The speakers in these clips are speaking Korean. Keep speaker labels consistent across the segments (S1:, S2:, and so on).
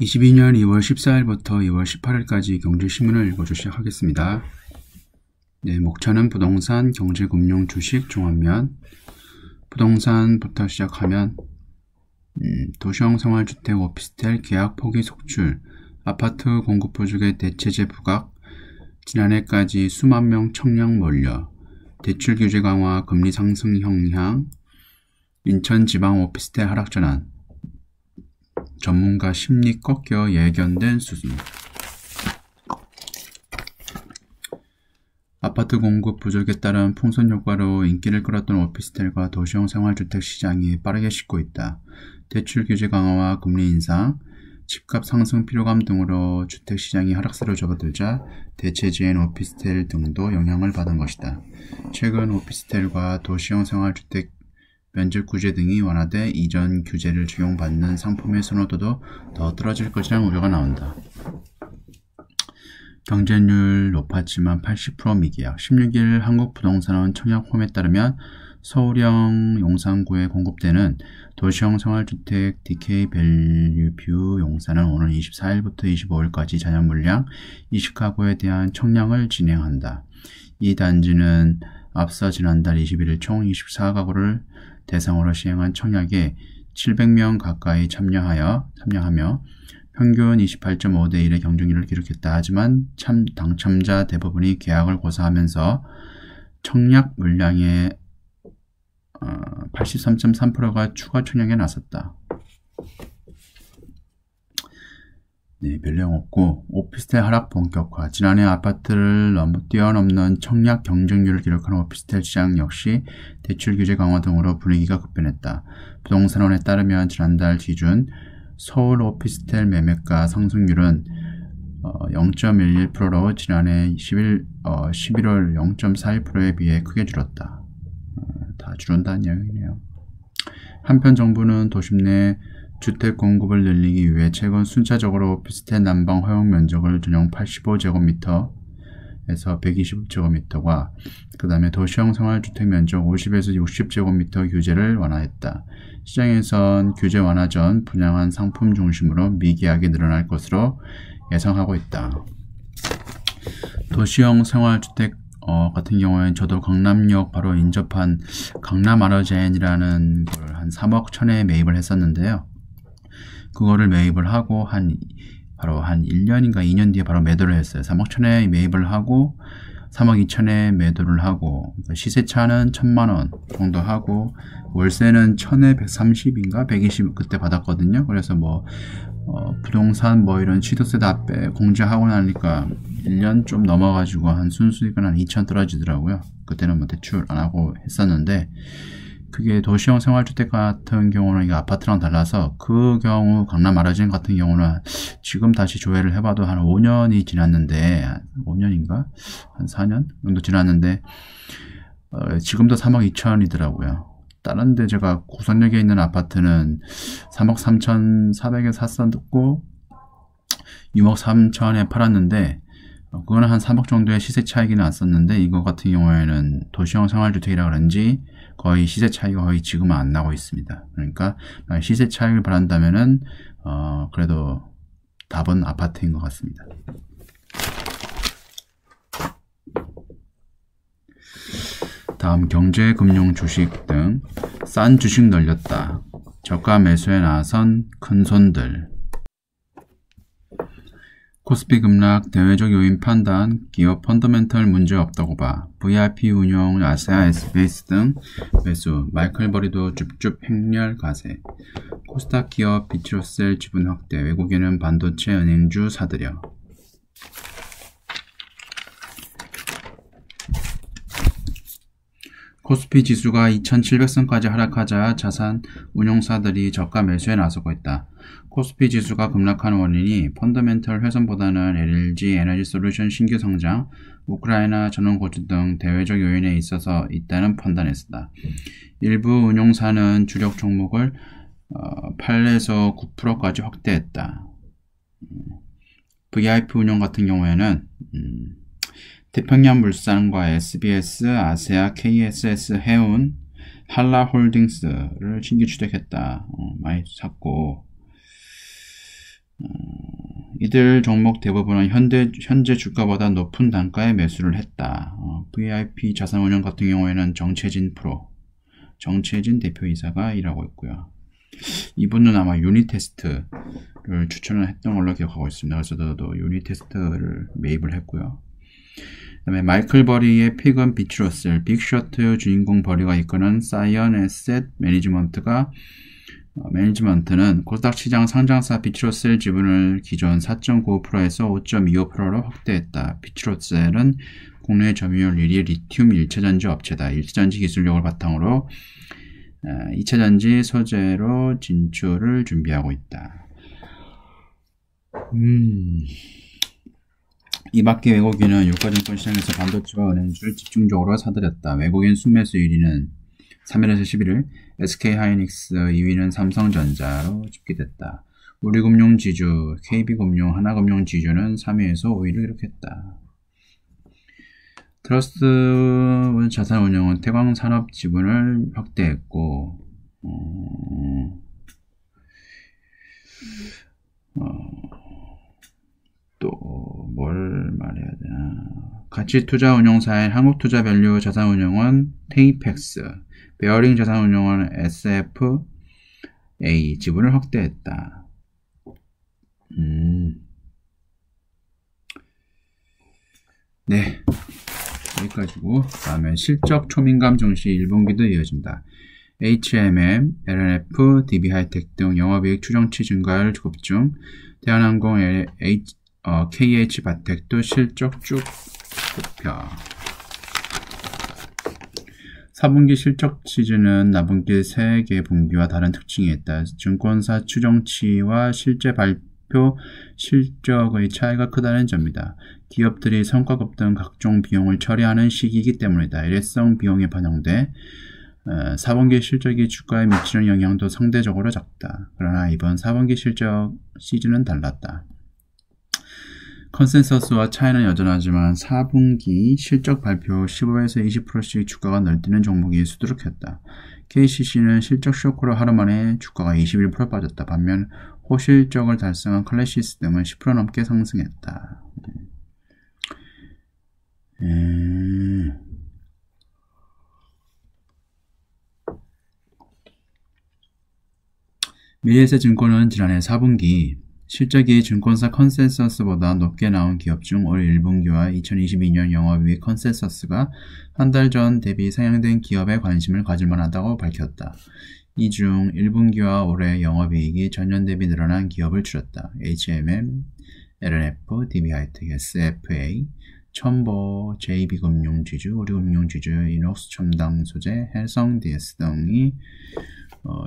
S1: 2022년 2월 14일부터 2월 18일까지 경제신문을 읽어주기 시작하겠습니다. 네, 목차는 부동산, 경제금융, 주식, 종합면. 부동산부터 시작하면 도시형 생활주택, 오피스텔, 계약 포기 속출, 아파트 공급 부족의 대체재 부각, 지난해까지 수만 명 청약 몰려, 대출 규제 강화, 금리 상승 형향, 인천 지방 오피스텔 하락 전환, 전문가 심리 꺾여 예견된 수준. 아파트 공급 부족에 따른 풍선 효과로 인기를 끌었던 오피스텔과 도시형 생활주택 시장이 빠르게 식고 있다. 대출 규제 강화와 금리 인상, 집값 상승 피로감 등으로 주택 시장이 하락세로 접어들자 대체재인 오피스텔 등도 영향을 받은 것이다. 최근 오피스텔과 도시형 생활주택 면적 규제 등이 완화돼 이전 규제를 적용받는 상품의 선호도도 더 떨어질 것이라는 우려가 나온다. 경쟁률 높았지만 80% 미계약. 16일 한국부동산원 청약홈에 따르면 서울형 용산구에 공급되는 도시형 생활주택 DK 밸류뷰 용산은 오늘 24일부터 25일까지 잔여 물량 20가구에 대한 청약을 진행한다. 이 단지는 앞서 지난달 21일 총 24가구를 대상으로 시행한 청약에 700명 가까이 참여하며 평균 28.5대 1의 경쟁률을 기록했다. 하지만 당첨자 대부분이 계약을 고사하면서 청약 물량의 83.3%가 추가 청약에 나섰다. 네, 별내용 없고 오피스텔 하락 본격화. 지난해 아파트를 뛰어넘는 청약 경쟁률을 기록한 오피스텔 시장 역시 대출 규제 강화 등으로 분위기가 급변했다. 부동산원에 따르면 지난달 기준 서울 오피스텔 매매가 상승률은 0.11%로 지난해 11월 0.41%에 비해 크게 줄었다. 다 줄었다는 내용이네요. 한편 정부는 도심 내 주택 공급을 늘리기 위해 최근 순차적으로 오피스텔 난방 허용 면적을 전용 85제곱미터에서 120제곱미터와 그 다음에 도시형 생활주택 면적 50에서 60제곱미터 규제를 완화했다. 시장에선 규제 완화 전 분양한 상품 중심으로 미계약이 늘어날 것으로 예상하고 있다. 도시형 생활주택 같은 경우에는 저도 강남역 바로 인접한 강남 아르제인이라는 걸 한 3억 천에 매입을 했었는데요. 그거를 매입을 하고 바로 한 1년인가 2년 뒤에 바로 매도를 했어요. 3억 천에 매입을 하고 3억 2천에 매도를 하고 시세차는 1,000만원 정도 하고 월세는 1,000에 130인가 120 그때 받았거든요. 그래서 부동산 이런 취득세 다 공제하고 나니까 1년 좀 넘어가지고 한 순수익은 한 2천 떨어지더라고요. 그때는 대출 안 하고 했었는데 그게 도시형 생활주택 같은 경우는 이게 아파트랑 달라서 그 경우 강남 아르제인 같은 경우는 지금 다시 조회를 해봐도 한 5년이 지났는데 5년인가? 한 4년 정도 지났는데 지금도 3억 2천이더라고요. 다른 데 제가 구선역에 있는 아파트는 3억 3천4백에 샀었고 6억 3천에 팔았는데 그거는 한 3억 정도의 시세 차이가 났었는데 이거 같은 경우에는 도시형 생활주택이라 그런지 거의 시세 차이가 거의 지금은 안 나고 있습니다. 그러니까 시세 차익을 바란다면은 그래도 답은 아파트인 것 같습니다. 다음 경제, 금융, 주식 등 싼 주식 늘렸다. 저가 매수에 나선 큰손들. 코스피 급락, 대외적 요인 판단, 기업 펀더멘털 문제 없다고 봐. VIP 운용, 아세아, SBS 등 매수, 마이클 버리도 줍줍 행렬 가세. 코스닥 기업 비치로셀 지분 확대, 외국인은 반도체 은행주 사들여. 코스피 지수가 2700선까지 하락하자 자산 운용사들이 저가 매수에 나서고 있다. 코스피 지수가 급락한 원인이 펀더멘털 훼손보다는 LG 에너지 솔루션 신규 성장, 우크라이나 전원 고주 등 대외적 요인에 있어서 있다는 판단했다. 일부 운용사는 주력 종목을 8에서 9%까지 확대했다. VIP 운용 같은 경우에는 태평양물산과 SBS, 아세아, KSS, 해운, 한라홀딩스를 신규 추적했다. 많이 샀고 이들 종목 대부분은 현재 주가보다 높은 단가에 매수를 했다. VIP 자산운용 같은 경우에는 정채진 대표이사가 일하고 있고요. 이분은 아마 유니테스트를 추천을 했던 걸로 기억하고 있습니다. 그래서 저도 유니테스트를 매입을 했고요. 그 다음에 마이클 버리의 픽은 비트로셀, 빅셔트 주인공 버리가 이끄는 사이언 에셋 매니지먼트는 코스닥 시장 상장사 비트로셀 지분을 기존 4.95%에서 5.25%로 확대했다. 비트로셀은 국내 점유율 1위 리튬 1차전지 업체다. 1차전지 기술력을 바탕으로 2차전지 소재로 진출을 준비하고 있다. 이 밖에 외국인은 유가증권 시장에서 반도체와 은행주를 집중적으로 사들였다. 외국인 순매수 1위는 3일에서 11일 SK하이닉스, 2위는 삼성전자로 집계됐다. 우리금융지주, KB금융, 하나금융지주는 3위에서 5위를 기록했다. 트러스트 자산운용은 태광산업 지분을 확대했고 또 뭘 말해야 되나, 가치투자운용사인 한국투자밸류 자산운용은 테이펙스, 베어링 자산운용은 SFA 지분을 확대했다. 네, 여기까지고 다음에 실적 초민감 증시 1분기도 이어진다. HMM, LNF, DB하이텍 등 영업이익 추정치 증가율 급증, 대한항공, KH바텍도 실적 쭉 급혀. 4분기 실적 시즌은 나분기 3개 분기와 다른 특징이 있다. 증권사 추정치와 실제 발표 실적의 차이가 크다는 점이다. 기업들이 성과급 등 각종 비용을 처리하는 시기이기 때문이다. 일회성 비용에 반영돼 4분기 실적이 주가에 미치는 영향도 상대적으로 작다. 그러나 이번 4분기 실적 시즌은 달랐다. 컨센서스와 차이는 여전하지만 4분기 실적 발표 15에서 20%씩 주가가 날뛰는 종목이 수두룩했다. KCC는 실적 쇼크로 하루 만에 주가가 21% 빠졌다. 반면 호실적을 달성한 클래시스 등은 10% 넘게 상승했다. 미래에셋증권은 지난해 4분기 실적이 증권사 컨센서스보다 높게 나온 기업 중 올 1분기와 2022년 영업이익 컨센서스가 한 달 전 대비 상향된 기업에 관심을 가질 만하다고 밝혔다. 이 중 1분기와 올해 영업이익이 전년 대비 늘어난 기업을 줄였다. HMM, LNF, DB하이텍, SFA, 첨보, JB금융지주, 우리금융지주, 이녹스첨당소재, 혜성DS 등이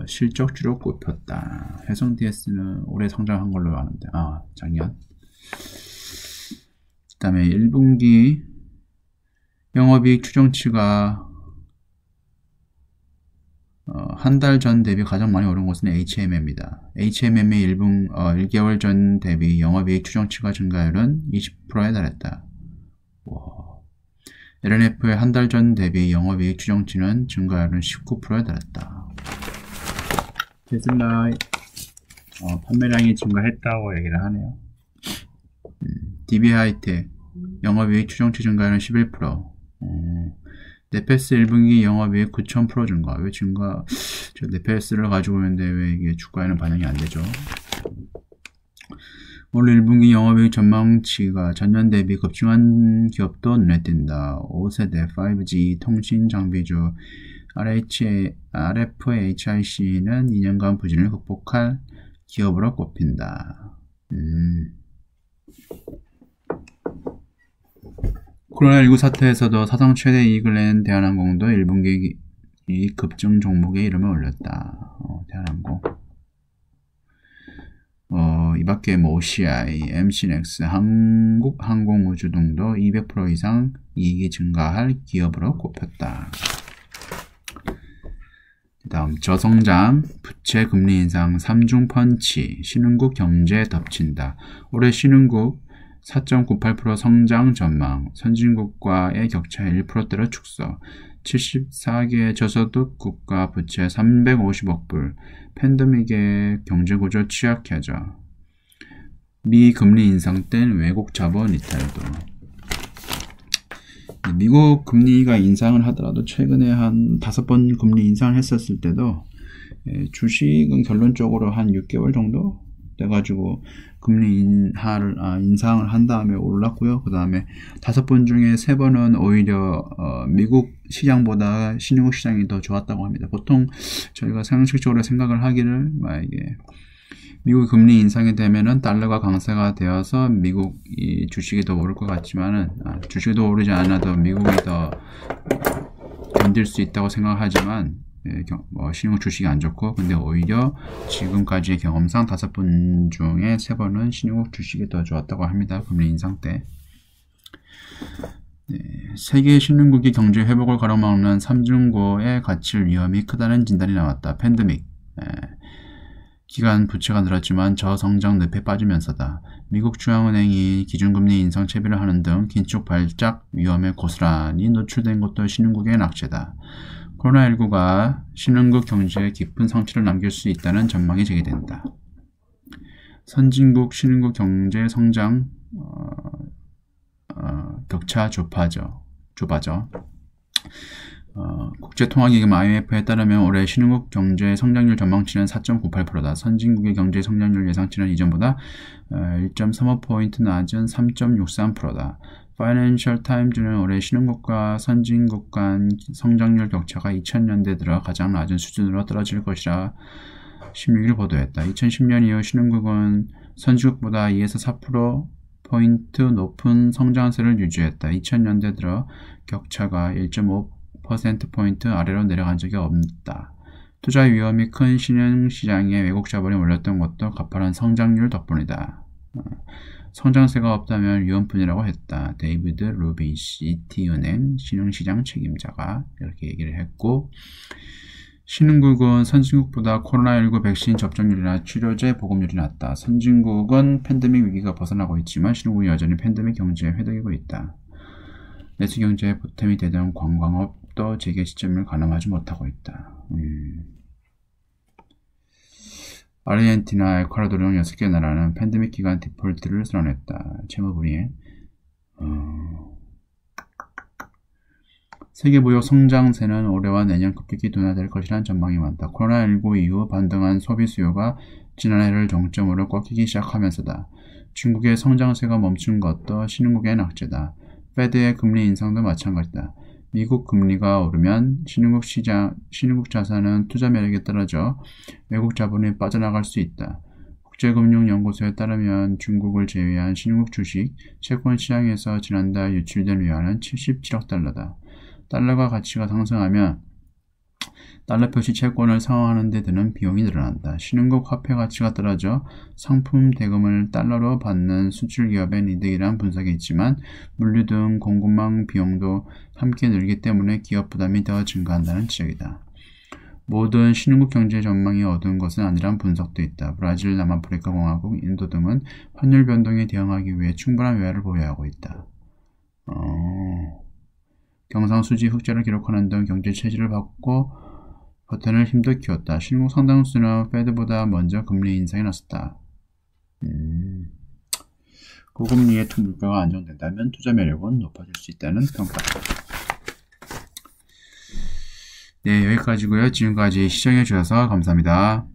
S1: 실적주로 꼽혔다. 혜성DS는 올해 성장한 걸로 아는데, 작년. 그 다음에 1분기 영업이익 추정치가 한 달 전 대비 가장 많이 오른 곳은 HMM입니다. HMM의 1개월 전 대비 영업이익 추정치가 증가율은 20%에 달했다. LNF의 한 달 전 대비 영업이익 추정치는 증가율은 19%에 달했다. 테슬라 판매량이 증가했다고 얘기를 하네요. DB하이텍 영업이익 추정치 증가율은 11%. 네페스 1분기 영업이익 9,000% 증가. 왜 증가? 저 네페스를 가지고 있는데 왜 이게 주가에는 반영이 안 되죠? 올 1분기 영업이익 전망치가 전년 대비 급증한 기업도 눈에 띈다. 5세대 5G 통신 장비주 RFHIC는 2년간 부진을 극복할 기업으로 꼽힌다. 코로나19 사태에서도 사상 최대 이익을 낸 대한항공도 1분기 이익 급증 종목의 이름을 올렸다. 대한항공. 이 밖에 OCI, MC넥스, 한국항공우주 등도 200% 이상 이익이 증가할 기업으로 꼽혔다. 다음 저성장, 부채 금리 인상, 3중 펀치, 신흥국 경제 덮친다. 올해 신흥국 4.98% 성장 전망, 선진국과의 격차 1%대로 축소, 74개 저소득 국가 부채 350억 불, 팬데믹의 경제구조 취약해져. 미금리 인상 땐 외국 자본 이탈도. 미국 금리가 인상을 하더라도 최근에 한 5번 금리 인상을 했었을 때도 주식은 결론적으로 한 6개월 정도 돼가지고 금리 인상을 한 다음에 올랐고요. 그 다음에 5번 중에 3번은 오히려 미국 시장보다 신흥국 시장이 더 좋았다고 합니다. 보통 저희가 상식적으로 생각을 하기를 만약에 미국 금리 인상이 되면은 달러가 강세가 되어서 미국 주식이 더 오를 것 같지만은 주식이 더 오르지 않아도 미국이 더 견딜 수 있다고 생각하지만 신흥국 주식이 안 좋고, 근데 오히려 지금까지의 경험상 5번 중에 3번은 신흥국 주식이 더 좋았다고 합니다. 금리 인상 때. 세계 신흥국이 경제 회복을 가로막는 3중고에 갇힐 위험이 크다는 진단이 나왔다. 팬데믹. 기간 부채가 늘었지만 저성장 늪에 빠지면서다. 미국 중앙은행이 기준금리 인상 채비를 하는 등 긴축 발작 위험에 고스란히 노출된 것도 신흥국의 낙제다. 코로나19가 신흥국 경제에 깊은 상처를 남길 수 있다는 전망이 제기된다. 선진국 신흥국 경제 성장 격차 좁아져. 국제통화기금 IMF에 따르면 올해 신흥국 경제 성장률 전망치는 4.98%다. 선진국의 경제 성장률 예상치는 이전보다 1.35포인트 낮은 3.63%다. 파이낸셜 타임즈는 올해 신흥국과 선진국 간 성장률 격차가 2000년대 들어 가장 낮은 수준으로 떨어질 것이라 16일 보도했다. 2010년 이후 신흥국은 선진국보다 2에서 4%포인트 높은 성장세를 유지했다. 2000년대 들어 격차가 1.5%포인트 아래로 내려간 적이 없다. 투자 위험이 큰 신흥시장에 외국 자본이 몰렸던 것도 가파른 성장률 덕분이다. 성장세가 없다면 위험뿐이라고 했다. 데이비드 루빈 시티은행 신흥시장 책임자가 이렇게 얘기를 했고, 신흥국은 선진국보다 코로나19 백신 접종률이나 치료제 보급률이 낮다. 선진국은 팬데믹 위기가 벗어나고 있지만 신흥국은 여전히 팬데믹 경제에 회덕이고 있다. 내수 경제의 보탬이 되던 관광업도 재개 시점을 가늠하지 못하고 있다. 아르헨티나, 에콰도르 등 6개 나라는 팬데믹 기간 디폴트를 선언했다. 채무불이행. 세계 무역 성장세는 올해와 내년 급격히 둔화될 것이라는 전망이 많다. 코로나19 이후 반등한 소비 수요가 지난해를 정점으로 꺾이기 시작하면서다. 중국의 성장세가 멈춘 것도 신흥국의 낙제다. 페드의 금리 인상도 마찬가지다. 미국 금리가 오르면 신흥국 자산은 투자 매력이 떨어져 외국 자본이 빠져나갈 수 있다. 국제금융연구소에 따르면 중국을 제외한 신흥국 주식, 채권 시장에서 지난달 유출된 외환은 77억 달러다. 달러가 가치가 상승하면 달러 표시 채권을 상환하는 데 드는 비용이 늘어난다. 신흥국 화폐 가치가 떨어져 상품 대금을 달러로 받는 수출 기업의 이득이란 분석이 있지만 물류 등 공급망 비용도 함께 늘기 때문에 기업 부담이 더 증가한다는 지적이다. 모든 신흥국 경제 전망이 어두운 것은 아니란 분석도 있다. 브라질, 남아프리카 공화국, 인도 등은 환율 변동에 대응하기 위해 충분한 외화를 보유하고 있다. 경상수지 흑자를 기록하는 등 경제 체질을 바꿔 버튼을 힘도 키웠다. 신흥국 상당수는 페드보다 먼저 금리 인상이 났었다. 고금리의 물가가 안정된다면 투자 매력은 높아질 수 있다는 평가다. 네, 여기까지고요. 지금까지 시청해 주셔서 감사합니다.